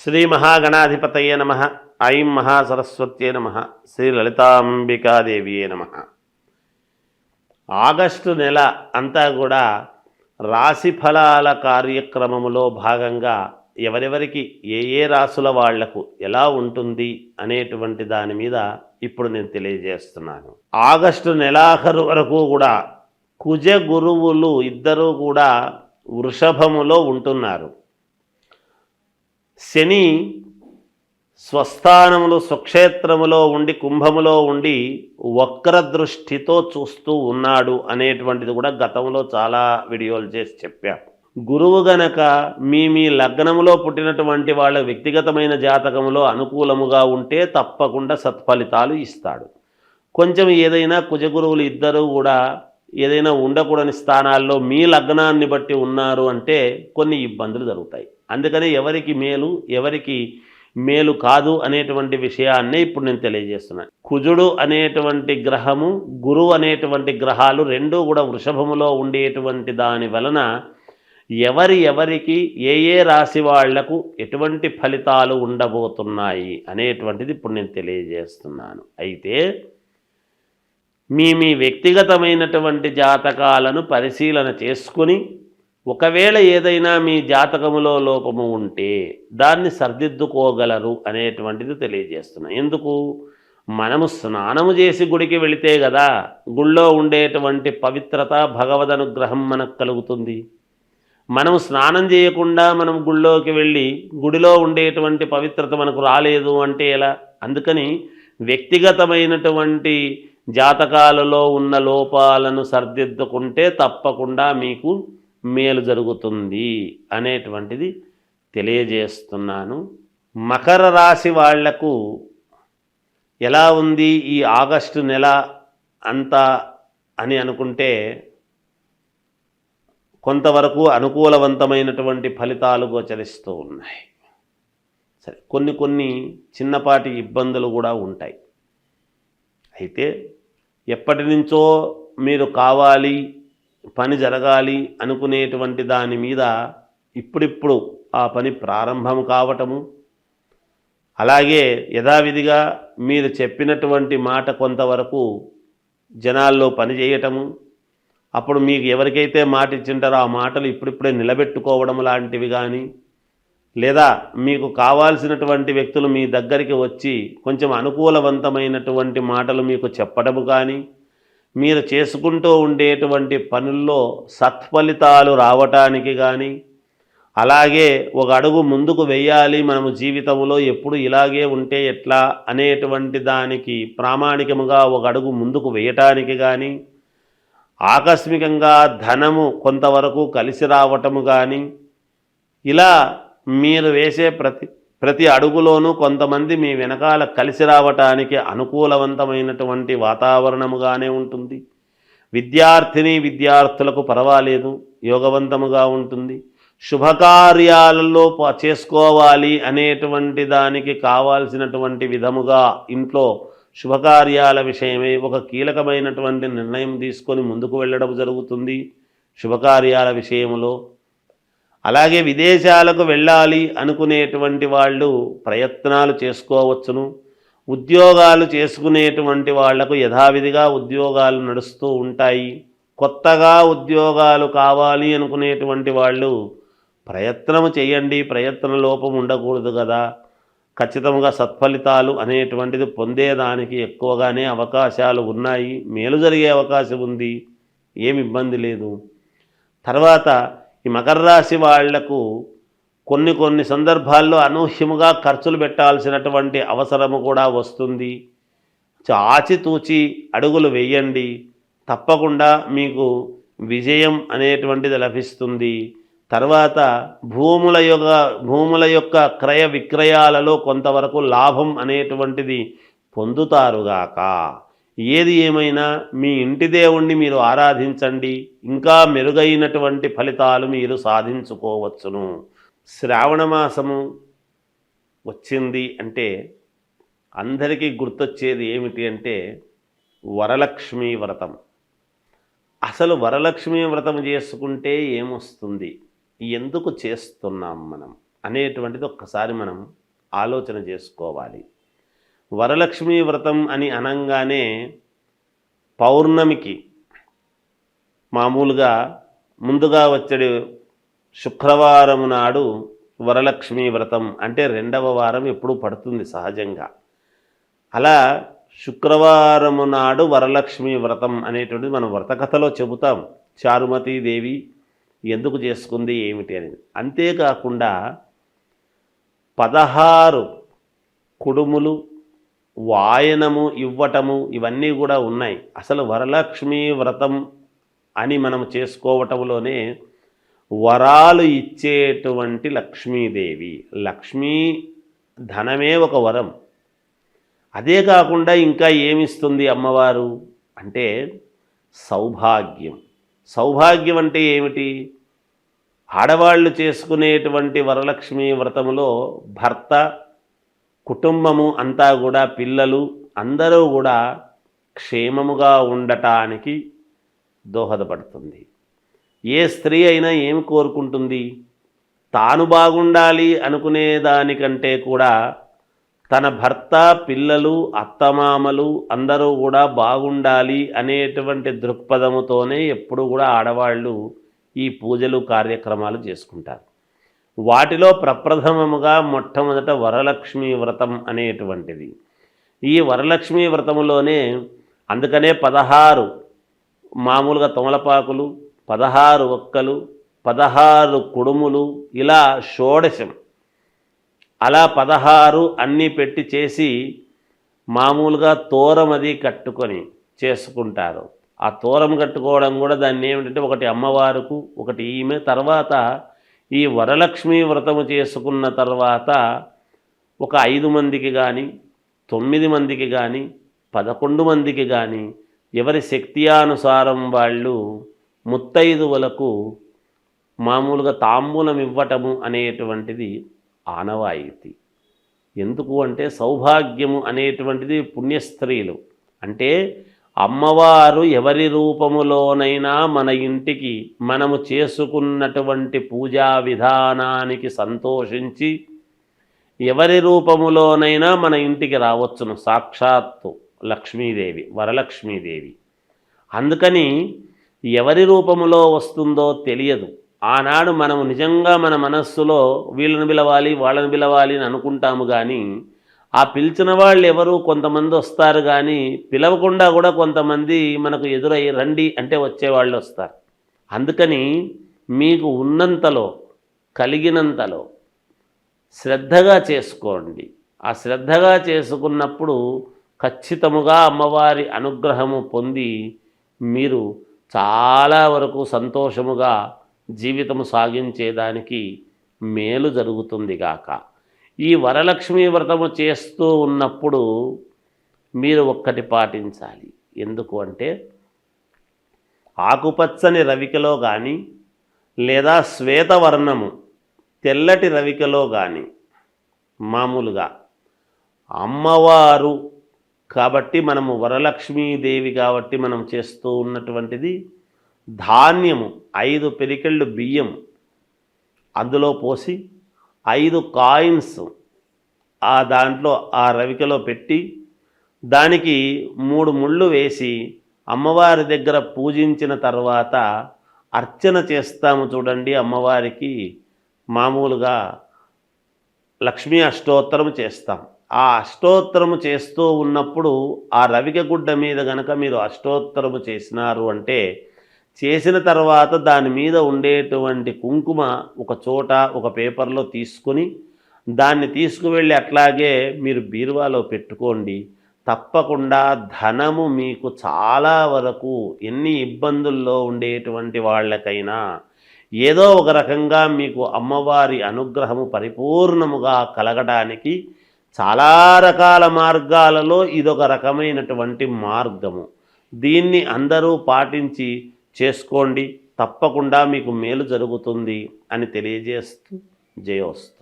శ్రీ మహాగణాధిపతయే నమ. ఐం మహాసరస్వత్యే నమ. శ్రీ లలితాంబికాదేవియే నమ. ఆగస్టు నెల అంతా కూడా రాశి ఫలాల కార్యక్రమములో భాగంగా ఎవరెవరికి ఏ రాసుల వాళ్లకు ఎలా ఉంటుంది అనేటువంటి దాని మీద ఇప్పుడు నేను తెలియజేస్తున్నాను. ఆగస్టు నెలాఖరు వరకు కూడా కుజ గురువులు ఇద్దరూ కూడా వృషభములో ఉంటున్నారు. శని స్వస్థానములు స్వక్షేత్రములో ఉండి కుంభములో ఉండి వక్రదృష్టితో చూస్తూ ఉన్నాడు అనేటువంటిది కూడా గతంలో చాలా వీడియోలు చేసి చెప్పాను. గురువు గనక మీ లగ్నములో పుట్టినటువంటి వాళ్ళ వ్యక్తిగతమైన జాతకములో అనుకూలముగా ఉంటే తప్పకుండా సత్ఫలితాలు ఇస్తాడు. కొంచెం ఏదైనా కుజగురువులు ఇద్దరూ కూడా ఏదైనా ఉండకూడని స్థానాల్లో మీ లగ్నాన్ని బట్టి ఉన్నారు అంటే కొన్ని ఇబ్బందులు జరుగుతాయి. అందుకని ఎవరికి మేలు ఎవరికి మేలు కాదు అనేటువంటి విషయాన్నే ఇప్పుడు నేను తెలియజేస్తున్నాను. కుజుడు అనేటువంటి గ్రహము గురువు అనేటువంటి గ్రహాలు రెండూ కూడా వృషభములో ఉండేటువంటి దాని వలన ఎవరికి ఏ రాశి వాళ్లకు ఎటువంటి ఫలితాలు ఉండబోతున్నాయి అనేటువంటిది ఇప్పుడు నేను తెలియజేస్తున్నాను. అయితే మీ వ్యక్తిగతమైనటువంటి జాతకాలను పరిశీలన చేసుకుని ఒకవేళ ఏదైనా మీ జాతకములో లోపము ఉంటే దాన్ని సరిదిద్దుకోగలరు అనేటువంటిది తెలియజేస్తున్నాను. ఎందుకు? మనము స్నానము చేసి గుడికి వెళితే కదా గుళ్ళో ఉండేటువంటి పవిత్రత భగవద్ అనుగ్రహం మనకు కలుగుతుంది. మనము స్నానం చేయకుండా మనం గుళ్ళోకి వెళ్ళి గుడిలో ఉండేటువంటి పవిత్రత మనకు రాలేదు అంటే ఎలా? అందుకని వ్యక్తిగతమైనటువంటి జాతకాలలో ఉన్న లోపాలను సరిదిద్దుకుంటే తప్పకుండా మీకు మేలు జరుగుతుంది అనేటువంటిది తెలియజేస్తున్నాను. మకర రాశి వాళ్లకు ఎలా ఉంది ఈ ఆగస్టు నెల అంతా అని అనుకుంటే కొంతవరకు అనుకూలవంతమైనటువంటి ఫలితాలు గోచరిస్తూ ఉన్నాయి. సరే, కొన్ని చిన్నపాటి ఇబ్బందులు కూడా ఉంటాయి. అయితే ఎప్పటి నుంచో మీరు కావాలి పని జరగాలి అనుకునేటువంటి దాని మీద ఇప్పుడిప్పుడు ఆ పని ప్రారంభం కావటము, అలాగే యథావిధిగా మీరు చెప్పినటువంటి మాట కొంతవరకు జనాల్లో పని చేయటము, అప్పుడు మీకు ఎవరికైతే మాట ఇచ్చింటారో ఆ మాటలు ఇప్పుడిప్పుడే నిలబెట్టుకోవడం లాంటివి కానీ, లేదా మీకు కావాల్సినటువంటి వ్యక్తులు మీ దగ్గరికి వచ్చి కొంచెం అనుకూలవంతమైనటువంటి మాటలు మీకు చెప్పడము కానీ, మీరు చేసుకుంటూ ఉండేటువంటి పనుల్లో సత్ఫలితాలు రావటానికి కానీ, అలాగే ఒక అడుగు ముందుకు వెయ్యాలి మనము జీవితంలో ఎప్పుడు ఇలాగే ఉంటే ఎట్లా అనేటువంటి దానికి ప్రామాణికముగా ఒక అడుగు ముందుకు వేయటానికి కానీ, ఆకస్మికంగా ధనము కొంతవరకు కలిసి రావటము కానీ, ఇలా మీరు వేసే ప్రతి అడుగులోనూ కొంతమంది మీ వెనకాల కలిసి రావటానికి అనుకూలవంతమైనటువంటి వాతావరణముగానే ఉంటుంది. విద్యార్థులకు పర్వాలేదు, యోగవంతముగా ఉంటుంది. శుభకార్యాలలో చేసుకోవాలి అనేటువంటి దానికి కావాల్సినటువంటి విధముగా ఇంట్లో శుభకార్యాల విషయమై ఒక కీలకమైనటువంటి నిర్ణయం తీసుకొని ముందుకు వెళ్ళడం జరుగుతుంది శుభకార్యాల విషయంలో. అలాగే విదేశాలకు వెళ్ళాలి అనుకునేటువంటి వాళ్ళు ప్రయత్నాలు చేసుకోవచ్చును. ఉద్యోగాలు చేసుకునేటువంటి వాళ్లకు యథావిధిగా ఉద్యోగాలు నడుస్తూ ఉంటాయి. కొత్తగా ఉద్యోగాలు కావాలి అనుకునేటువంటి వాళ్ళు ప్రయత్నము చేయండి, ప్రయత్న లోపం ఉండకూడదు కదా. ఖచ్చితంగా సత్ఫలితాలు అనేటువంటిది పొందేదానికి ఎక్కువగానే అవకాశాలు ఉన్నాయి, మేలు జరిగే అవకాశం ఉంది, ఏమి ఇబ్బంది లేదు. తర్వాత ఈ మకర రాశి వాళ్లకు కొన్ని సందర్భాల్లో అనూహ్యముగా ఖర్చులు పెట్టాల్సినటువంటి అవసరము కూడా వస్తుంది. ఆచితూచి అడుగులు వేయండి, తప్పకుండా మీకు విజయం అనేటువంటిది లభిస్తుంది. తర్వాత భూముల యొక్క క్రయ విక్రయాలలో కొంతవరకు లాభం అనేటువంటిది పొందుతారుగాక. ఏది ఏమైనా మీ ఇంటి దేవుణ్ణి మీరు ఆరాధించండి, ఇంకా మెరుగైనటువంటి ఫలితాలు మీరు సాధించుకోవచ్చును. శ్రావణ మాసము వచ్చింది అంటే అందరికీ గుర్తొచ్చేది ఏమిటి అంటే వరలక్ష్మీ వ్రతం. అసలు వరలక్ష్మీ వ్రతం చేసుకుంటే ఏమొస్తుంది, ఎందుకు చేస్తున్నాం మనం అనేటువంటిది ఒక్కసారి మనం ఆలోచన చేసుకోవాలి. వరలక్ష్మీ వ్రతం అని అనంగానే పౌర్ణమికి మామూలుగా ముందుగా వచ్చే శుక్రవారం నాడు వరలక్ష్మీ వ్రతం అంటే 2వ వారం ఎప్పుడూ పడుతుంది సహజంగా. అలా శుక్రవారము నాడు వరలక్ష్మీ వ్రతం అనేటువంటిది మనం వ్రతకథలో చెబుతాం. చారుమతీదేవి ఎందుకు చేసుకుంది ఏమిటి అనేది. అంతేకాకుండా 16 కుడుములు వాయనము ఇవ్వటము ఇవన్నీ కూడా ఉన్నాయి. అసలు వరలక్ష్మీ వ్రతం అని మనం చేసుకోవటంలోనే వరాలు ఇచ్చేటువంటి లక్ష్మీదేవి. లక్ష్మీ ధనమే ఒక వరం. అదే కాకుండా ఇంకా ఏమిస్తుంది అమ్మవారు అంటే సౌభాగ్యం. సౌభాగ్యం అంటే ఏమిటి? ఆడవాళ్ళు చేసుకునేటువంటి వరలక్ష్మీ వ్రతములో భర్త, కుటుంబము అంతా కూడా, పిల్లలు అందరూ కూడా క్షేమముగా ఉండటానికి దోహదపడుతుంది. ఏ స్త్రీ అయినా ఏమి కోరుకుంటుంది? తాను బాగుండాలి అనుకునే దానికంటే కూడా తన భర్త, పిల్లలు, అత్తమామలు అందరూ కూడా బాగుండాలి అనేటువంటి దృక్పథముతోనే ఎప్పుడు కూడా ఆడవాళ్ళు ఈ పూజలు కార్యక్రమాలు చేసుకుంటారు. వాటిలో ప్రప్రథమముగా మొట్టమొదట వరలక్ష్మీ వ్రతం అనేటువంటిది. ఈ వరలక్ష్మీ వ్రతములోనే అందుకనే 16 మామూలుగా తమలపాకులు, 16 ఒక్కలు, 16 కుడుములు, ఇలా షోడశం, అలా 16 అన్నీ పెట్టి చేసి మామూలుగా తోరం అది కట్టుకొని చేసుకుంటారు. ఆ తోరం కట్టుకోవడం కూడా దాన్ని ఏమిటంటే ఒకటి అమ్మవారుకు, ఒకటి ఈమె. తర్వాత ఈ వరలక్ష్మీ వ్రతము చేసుకున్న తర్వాత ఒక 5 మందికి కానీ, 9 మందికి కానీ, 11 మందికి కానీ ఎవరి శక్త్యానుసారం వాళ్ళు ముత్తైదువులకు మామూలుగా తాంబూలం ఇవ్వటము అనేటువంటిది ఆనవాయితీ. ఎందుకు అంటే సౌభాగ్యము అనేటువంటిది పుణ్యస్త్రీలు అంటే అమ్మవారు ఎవరి రూపములోనైనా మన ఇంటికి మనము చేసుకున్నటువంటి పూజా విధానానికి సంతోషించి ఎవరి రూపములోనైనా మన ఇంటికి రావచ్చును. సాక్షాత్తు లక్ష్మీదేవి, వరలక్ష్మీదేవి. అందుకని ఎవరి రూపములో వస్తుందో తెలియదు. ఆనాడు మనము నిజంగా మన మనస్సులో వీళ్ళని పిలవాలి, వాళ్ళని పిలవాలి అని అనుకుంటాము. కానీ ఆ పిలిచిన వాళ్ళు ఎవరు? కొంతమంది వస్తారు, కానీ పిలవకుండా కూడా కొంతమంది మనకు ఎదురై రండి అంటే వచ్చేవాళ్ళు వస్తారు. అందుకని మీకు ఉన్నంతలో, కలిగినంతలో శ్రద్ధగా చేసుకోండి. ఆ శ్రద్ధగా చేసుకున్నప్పుడు ఖచ్చితముగా అమ్మవారి అనుగ్రహము పొంది మీరు చాలా వరకు సంతోషముగా జీవితము సాగించేదానికి మేలు జరుగుతుంది గాక. ఈ వరలక్ష్మీ వ్రతము చేస్తూ ఉన్నప్పుడు మీరు ఒక్కటి పాటించాలి. ఎందుకు అంటే ఆకుపచ్చని రవికలో కానీ లేదా శ్వేతవర్ణము తెల్లటి రవికలో కానీ మామూలుగా అమ్మవారు కాబట్టి మనము వరలక్ష్మీదేవి కాబట్టి మనం చేస్తూ ఉన్నటువంటిది ధాన్యము 5 పిరికెళ్ళు బియ్యం అందులో పోసి 5 కాయిన్స్ ఆ దాంట్లో ఆ రవికలో పెట్టి దానికి 3 ముళ్ళు వేసి అమ్మవారి దగ్గర పూజించిన తర్వాత అర్చన చేస్తాము చూడండి. అమ్మవారికి మామూలుగా లక్ష్మీ అష్టోత్తరం చేస్తాం. ఆ అష్టోత్తరము చేస్తూ ఉన్నప్పుడు ఆ రవిక గుడ్డ మీద గనక మీరు అష్టోత్తరము చేసినారు అంటే చేసిన తర్వాత దాని మీద ఉండేటువంటి కుంకుమ ఒక చోట ఒక పేపర్లో తీసుకొని దాన్ని తీసుకువెళ్ళి అట్లాగే మీరు బీరువాలో పెట్టుకోండి. తప్పకుండా ధనము మీకు చాలా వరకు ఎన్ని ఇబ్బందుల్లో ఉండేటువంటి వాళ్ళకైనా ఏదో ఒక రకంగా మీకు అమ్మవారి అనుగ్రహము పరిపూర్ణముగా కలగడానికి చాలా రకాల మార్గాలలో ఇదొక రకమైనటువంటి మార్గము. దీన్ని అందరూ పాటించి చేసుకోండి. తప్పకుండా మీకు మేలు జరుగుతుంది అని తెలియజేస్తూ జయోస్తు.